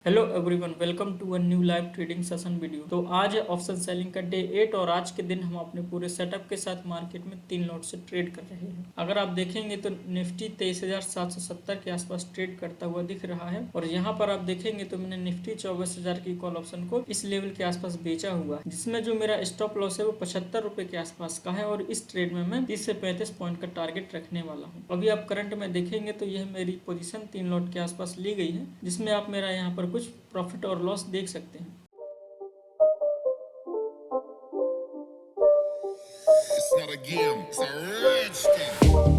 Hello everyone, welcome to a new live trading session video. तो आज है option selling का डे 8 और आज के दिन हम अपने पूरे सेटअप के साथ मार्केट में 3 लॉट से ट्रेड कर रहे हैं। अगर आप देखेंगे तो निफ्टी 23,770 के आसपास ट्रेड करता हुआ दिख रहा है और यहाँ पर आप देखेंगे तो मैंने निफ्टी 24,000 की कॉल ऑप्शन को इस लेवल के आसपास बेचा हुआ है, जिसमें जो मेरा स्टॉप लॉस है वो 75 रुपए के आसपास का है और इस ट्रेड में मैं 30 से 35 पॉइंट का टारगेट रखने वाला हूँ। अभी आप करंट में देखेंगे तो यह मेरी पोजीशन 3 लॉट के आसपास ली गई है, जिसमें आप मेरा यहाँ पर कुछ प्रॉफिट और लॉस देख सकते हैं। It's not a game, it's a rich thing.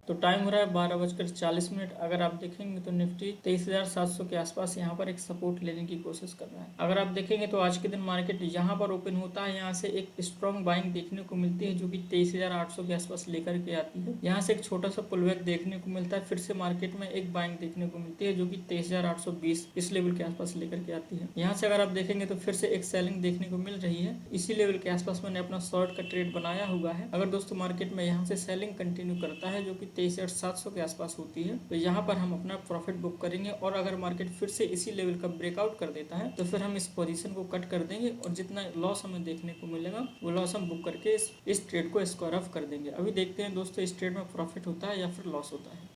तो टाइम हो रहा है 12:40। अगर आप देखेंगे तो निफ्टी 23,700 के आसपास यहाँ पर एक सपोर्ट लेने की कोशिश कर रहा है। अगर आप देखेंगे तो आज के दिन मार्केट यहाँ पर ओपन होता है, यहाँ से एक स्ट्रॉन्ग बाइंग देखने को मिलती है जो कि 23,800 के आसपास लेकर के आती है। यहाँ से एक छोटा सा पुलबैक देखने को मिलता है, फिर से मार्केट में एक बाइंग देखने को मिलती है जो कि 23,820 इस लेवल के आसपास लेकर के आती है। यहाँ से अगर आप देखेंगे तो फिर से एक सेलिंग देखने को मिल रही है। इसी लेवल के आसपास मैंने अपना शॉर्ट का ट्रेड बनाया हुआ है। अगर दोस्तों मार्केट में यहाँ से सेलिंग कंटिन्यू करता है जो कि 23,700 के आसपास होती है, तो यहाँ पर हम अपना प्रॉफिट बुक करेंगे और अगर मार्केट फिर से इसी लेवल का ब्रेकआउट कर देता है तो फिर हम इस पोजीशन को कट कर देंगे और जितना लॉस हमें देखने को मिलेगा वो लॉस हम बुक करके इस ट्रेड को स्क्वायर ऑफ कर देंगे। अभी देखते हैं दोस्तों इस ट्रेड में प्रॉफिट होता है या फिर लॉस होता है।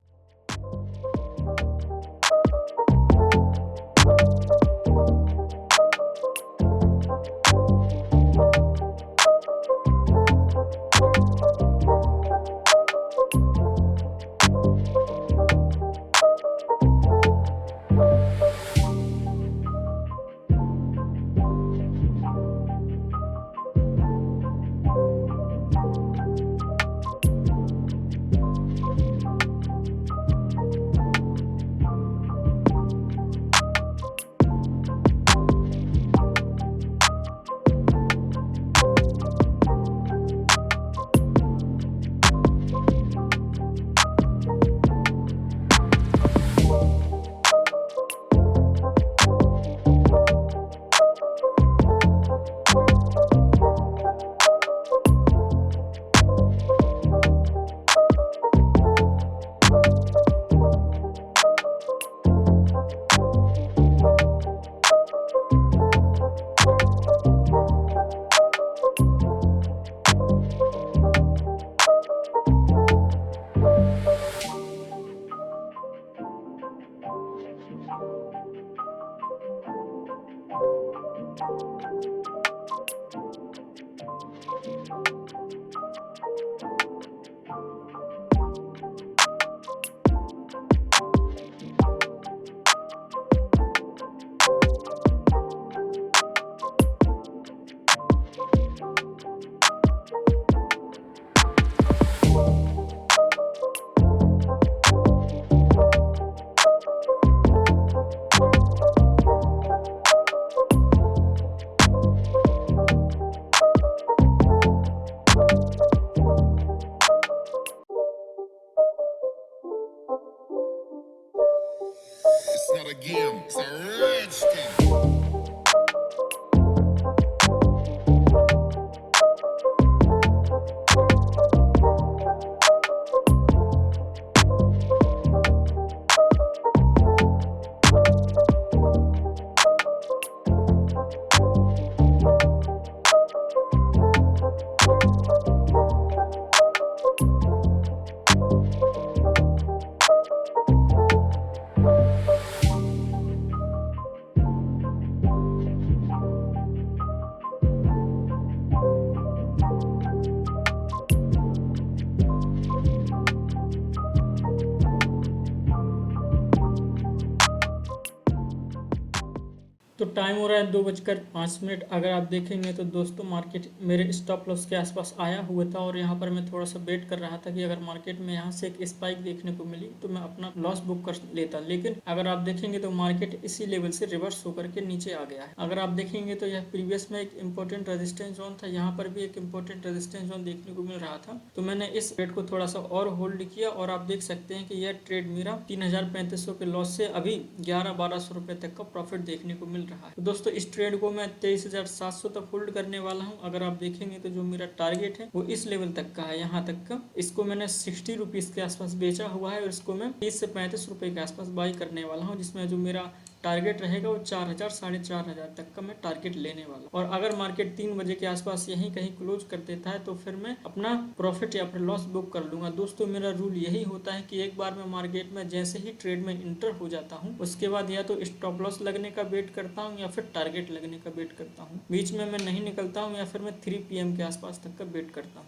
It's not a game, it's a rich thing. तो टाइम हो रहा है 2:05। अगर आप देखेंगे तो दोस्तों मार्केट मेरे स्टॉप लॉस के आसपास आया हुआ था और यहाँ पर मैं थोड़ा सा वेट कर रहा था कि अगर मार्केट में यहाँ से एक स्पाइक देखने को मिली तो मैं अपना लॉस बुक कर लेता। लेकिन अगर आप देखेंगे तो मार्केट इसी लेवल से रिवर्स होकर के नीचे आ गया है। अगर आप देखेंगे तो यह प्रीवियस में एक इंपॉर्टेंट रेजिस्टेंस जोन था, यहाँ पर भी एक इंपॉर्टेंट रेजिस्टेंस जोन देखने को मिल रहा था। तो मैंने इस ट्रेड को थोड़ा सा और होल्ड किया और आप देख सकते हैं कि यह ट्रेड मेरा 3,3500 के लॉस से अभी 11-1200 रुपये तक का प्रॉफिट देखने को मिल रहा है। तो दोस्तों इस ट्रेड को मैं 23,700 तक होल्ड करने वाला हूँ। अगर आप देखेंगे तो जो मेरा टारगेट है वो इस लेवल तक का है, यहाँ तक का। इसको मैंने 60 रुपीज के आसपास बेचा हुआ है और इसको मैं 30 से 35 रुपए के आसपास बाई करने वाला हूँ, जिसमें जो मेरा टारगेट रहेगा वो 4,000 4,500 तक का मैं टारगेट लेने वाला। और अगर मार्केट 3 बजे के आसपास यहीं कहीं क्लोज कर देता है तो फिर मैं अपना प्रॉफिट या फिर लॉस बुक कर लूंगा। दोस्तों मेरा रूल यही होता है कि एक बार मैं मार्केट में जैसे ही ट्रेड में इंटर हो जाता हूँ उसके बाद या तो स्टॉप लॉस लगने का वेट करता हूँ या फिर टारगेट लगने का वेट करता हूँ। बीच में मैं नहीं निकलता हूँ या फिर मैं 3 PM के आसपास तक का वेट करता हूँ।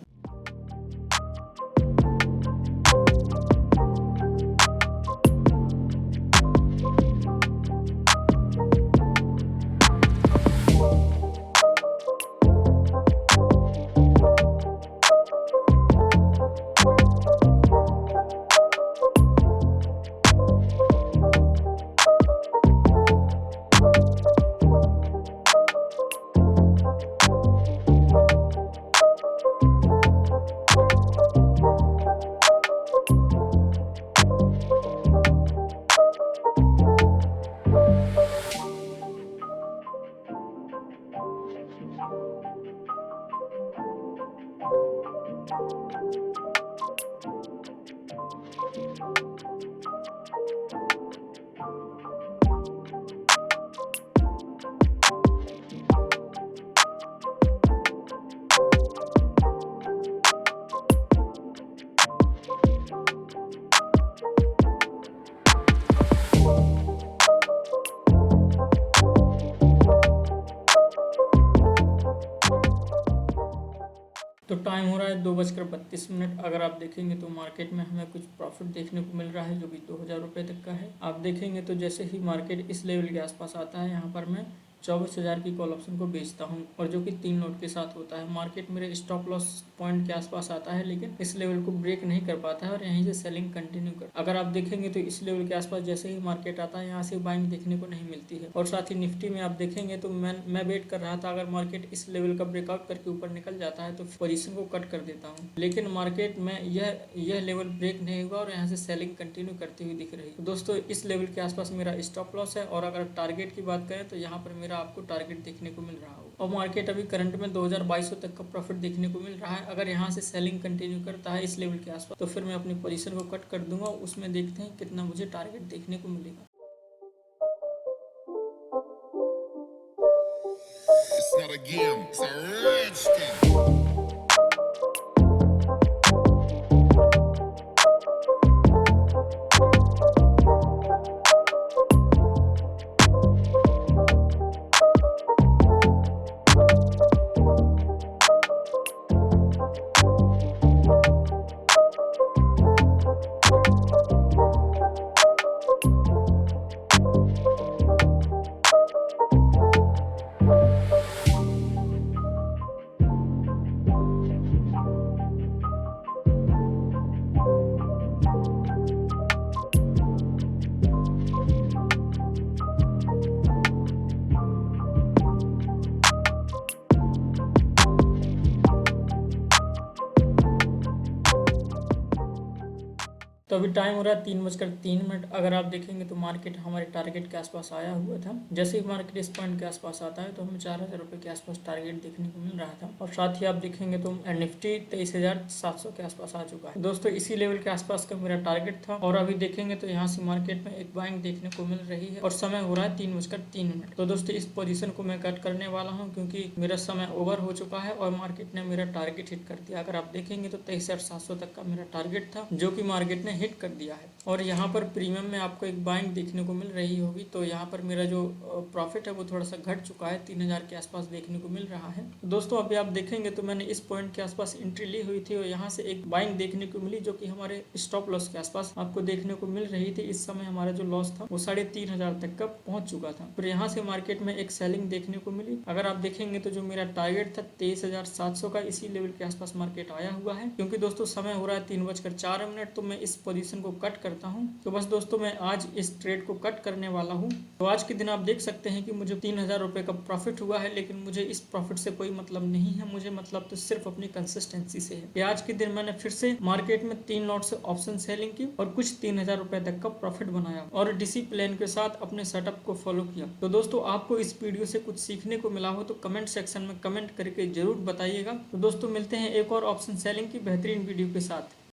तो टाइम हो रहा है 2:32। अगर आप देखेंगे तो मार्केट में हमें कुछ प्रॉफिट देखने को मिल रहा है जो कि 2,000 रुपये तक का है। आप देखेंगे तो जैसे ही मार्केट इस लेवल के आसपास आता है यहाँ पर मैं 24,000 की कॉल ऑप्शन को बेचता हूँ और जो कि 3 नोट के साथ होता है। मार्केट मेरे स्टॉप लॉस पॉइंट के आसपास आता है लेकिन इस लेवल को ब्रेक नहीं कर पाता है और यहीं से सेलिंग कंटिन्यू कर। अगर आप देखेंगे तो इस लेवल के आसपास जैसे ही मार्केट आता है यहाँ से बाइंग देखने को नहीं मिलती है। और साथ ही निफ्टी में आप देखेंगे तो मैं वेट कर रहा था अगर मार्केट इस लेवल का ब्रेकआउट करके ऊपर निकल जाता है तो पोजीशन को कट कर देता हूँ, लेकिन मार्केट में यह लेवल ब्रेक नहीं हुआ और यहाँ से सेलिंग कंटिन्यू करती हुई दिख रही है। तो दोस्तों इस लेवल के आसपास मेरा स्टॉप लॉस है और अगर टारगेट की बात करें तो यहाँ पर मेरा आपको टारगेट देखने को मिल रहा हो और मार्केट अभी करंट में 2,200 तक का प्रॉफिट देखने को मिल रहा है। अगर यहाँ से सेलिंग कंटिन्यू करता है इस लेवल के आसपास तो फिर मैं अपनी पोजीशन को कट कर दूंगा, उसमें देखते हैं कितना मुझे टारगेट देखने को मिलेगा। It's not a game, it's a rich thing. तो अभी टाइम हो रहा है 3:03। अगर आप देखेंगे तो मार्केट हमारे टारगेट के आसपास आया हुआ था। जैसे ही मार्केट इस पॉइंट के आसपास आता है तो हमें 4,000 रुपये के आसपास टारगेट देखने को मिल रहा था और साथ ही आप देखेंगे तो निफ्टी 23,700 के आसपास आ चुका है। दोस्तों इसी लेवल के आसपास का मेरा टारगेट था और अभी देखेंगे तो यहाँ से मार्केट में एक बाइंग देखने को मिल रही है और समय हो रहा है 3:03। तो दोस्तों इस पोजीशन को मैं कट करने वाला हूँ क्योंकि मेरा समय ओवर हो चुका है और मार्केट ने मेरा टारगेट हिट कर दिया। अगर आप देखेंगे तो 23,700 तक का मेरा टारगेट था जो कि मार्केट ने हिट कर दिया है और यहाँ पर प्रीमियम में आपको एक बाइंग देखने को मिल रही होगी। तो यहाँ पर मेरा जो प्रॉफिट है वो थोड़ा सा घट चुका है, 3,000 के आसपास देखने को मिल रहा है। दोस्तों अभी आप देखेंगे तो मैंने इस पॉइंट के आसपास एंट्री ली हुई थी और यहाँ से एक बाइंग देखने को मिली जो कि हमारे स्टॉप लॉस के आसपास आपको देखने को मिल रही थी। इस समय हमारा जो लॉस था वो 3,500 तक का पहुंच चुका था। फिर यहाँ से मार्केट में एक सेलिंग देखने को मिली। अगर आप देखेंगे तो जो मेरा टारगेट था 23,700 का, इसी लेवल के आसपास मार्केट आया हुआ है। क्योंकि दोस्तों समय हो रहा है 3:04, तो मैं इस पोजीशन को कट करता हूं। तो बस दोस्तों मैं आज इस ट्रेड को कट करने वाला हूं। तो आज के दिन आप देख सकते हैं कि मुझे 3000 रुपए का प्रॉफिट हुआ है, लेकिन मुझे इस प्रॉफिट से कोई मतलब नहीं है। मुझे मतलब तो सिर्फ अपनी कंसिस्टेंसी से है। आज के दिन मैंने फिर से मार्केट में 3 लॉट से ऑप्शन सेलिंग की और कुछ 3000 रुपए तक का प्रॉफिट बनाया और डिसिप्लिन के साथ अपने सेटअप को फॉलो किया। तो दोस्तों आपको इस वीडियो से कुछ सीखने को मिला हो तो कमेंट सेक्शन में कमेंट करके जरूर बताइएगा। तो दोस्तों मिलते हैं एक और ऑप्शन सेलिंग की बेहतरीन वीडियो के साथ।